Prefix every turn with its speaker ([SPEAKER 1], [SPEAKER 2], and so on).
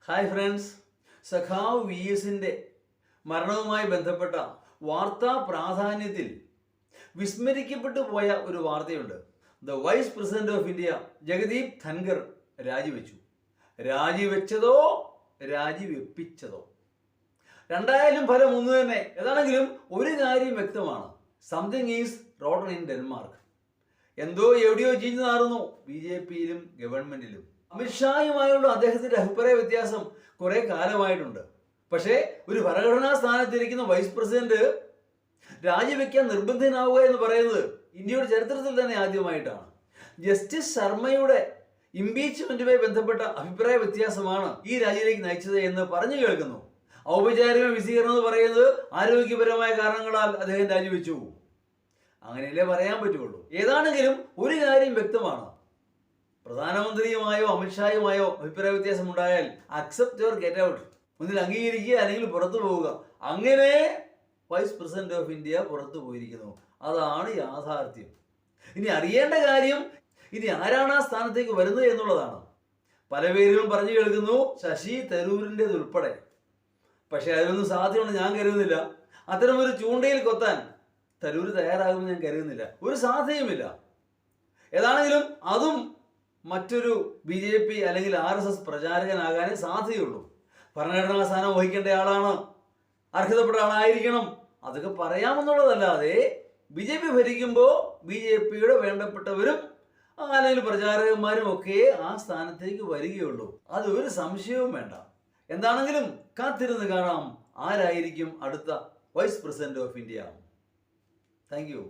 [SPEAKER 1] Hi friends, സഖാവ് V എസിൻ്റെ മരണവുമായി ബന്ധപ്പെട്ട വാർത്താ പ്രാധാന്യത്തിൽ വിസ്മരിക്കപ്പെട്ടു പോയ ഒരു വാർത്തയുണ്ട്. The vice president of India Jagdeep Dhankhar രാജിവെച്ചു. രാജിവെച്ചതോ രാജിവെപ്പിച്ചതോ രണ്ടായാലും ഫലം ഒന്ന് തന്നെ. ഏതാണെങ്കിലും ഒരു കാര്യം വ്യക്തമാണ്, something is rotten in Denmark. എന്തോ എവിടെയോ ചീഞ്ഞു നാറുന്നു ബി ജെ പിയിലും ഗവൺമെന്റിലും. അമിത്ഷായുമായുള്ള അദ്ദേഹത്തിന്റെ അഭിപ്രായ വ്യത്യാസം കുറെ കാലമായിട്ടുണ്ട്. പക്ഷേ ഒരു ഭരണഘടനാ സ്ഥാനത്തിരിക്കുന്ന വൈസ് പ്രസിഡന്റ് രാജിവെക്കാൻ നിർബന്ധിതനാവുക എന്ന് പറയുന്നത് ഇന്ത്യയുടെ ചരിത്രത്തിൽ തന്നെ ആദ്യമായിട്ടാണ്. ജസ്റ്റിസ് ശർമ്മയുടെ ഇംപീച്ച്മെന്റുമായി ബന്ധപ്പെട്ട അഭിപ്രായ വ്യത്യാസമാണ് ഈ രാജിയിലേക്ക് നയിച്ചത് എന്ന് പറഞ്ഞു കേൾക്കുന്നു. ഔപചാരിക വിശദീകരണം എന്ന് പറയുന്നത് ആരോഗ്യപരമായ കാരണങ്ങളാൽ അദ്ദേഹം രാജിവെച്ചു, അങ്ങനെയല്ലേ പറയാൻ പറ്റുള്ളൂ. ഏതാണെങ്കിലും ഒരു കാര്യം വ്യക്തമാണ്, പ്രധാനമന്ത്രിയുമായോ അമിത്ഷായുമായോ അഭിപ്രായ വ്യത്യാസം ഉണ്ടായാൽ അക്സെപ്റ്റ് ഓർ ഗെറ്റ് ഔട്ട്, ഒന്നിൽ അംഗീകരിക്കുക അല്ലെങ്കിൽ പുറത്തു പോവുക. അങ്ങനെ വൈസ് പ്രസിഡന്റ് ഓഫ് ഇന്ത്യ പുറത്തു പോയിരിക്കുന്നു. അതാണ് യാഥാർത്ഥ്യം. ഇനി അറിയേണ്ട കാര്യം, ഇനി ആരാണ് ആ സ്ഥാനത്തേക്ക് വരുന്നത് എന്നുള്ളതാണ്. പല പേരുകളും പറഞ്ഞു കേൾക്കുന്നു, ശശി തരൂരിൻ്റെത് ഉൾപ്പെടെ. പക്ഷെ അതിനൊന്നും സാധ്യതയുണ്ട് ഞാൻ കരുതുന്നില്ല. അത്തരമൊരു ചൂണ്ടയിൽ കൊത്താൻ തരൂർ തയ്യാറാകുമെന്ന് ഞാൻ കരുതുന്നില്ല. ഒരു സാധ്യതയുമില്ല. ഏതാണെങ്കിലും അതും മറ്റൊരു ബി ജെ പി അല്ലെങ്കിൽ RSS പ്രചാരകനാകാനേ സാധ്യതയുള്ളൂ. ഭരണഘടനാ സ്ഥാനം വഹിക്കേണ്ട ആളാണ്, അർഹതപ്പെട്ട ആളായിരിക്കണം, അതൊക്കെ പറയാമെന്നുള്ളതല്ലാതെ BJP ഭരിക്കുമ്പോൾ BJPയുടെ വേണ്ടപ്പെട്ടവരും അല്ലെങ്കിൽ പ്രചാരകന്മാരും ഒക്കെ ആ സ്ഥാനത്തേക്ക് വരികയുള്ളൂ. അതൊരു സംശയവും വേണ്ട. എന്താണെങ്കിലും കാത്തിരുന്ന് കാണാം ആരായിരിക്കും അടുത്ത vice president of India. Thank U.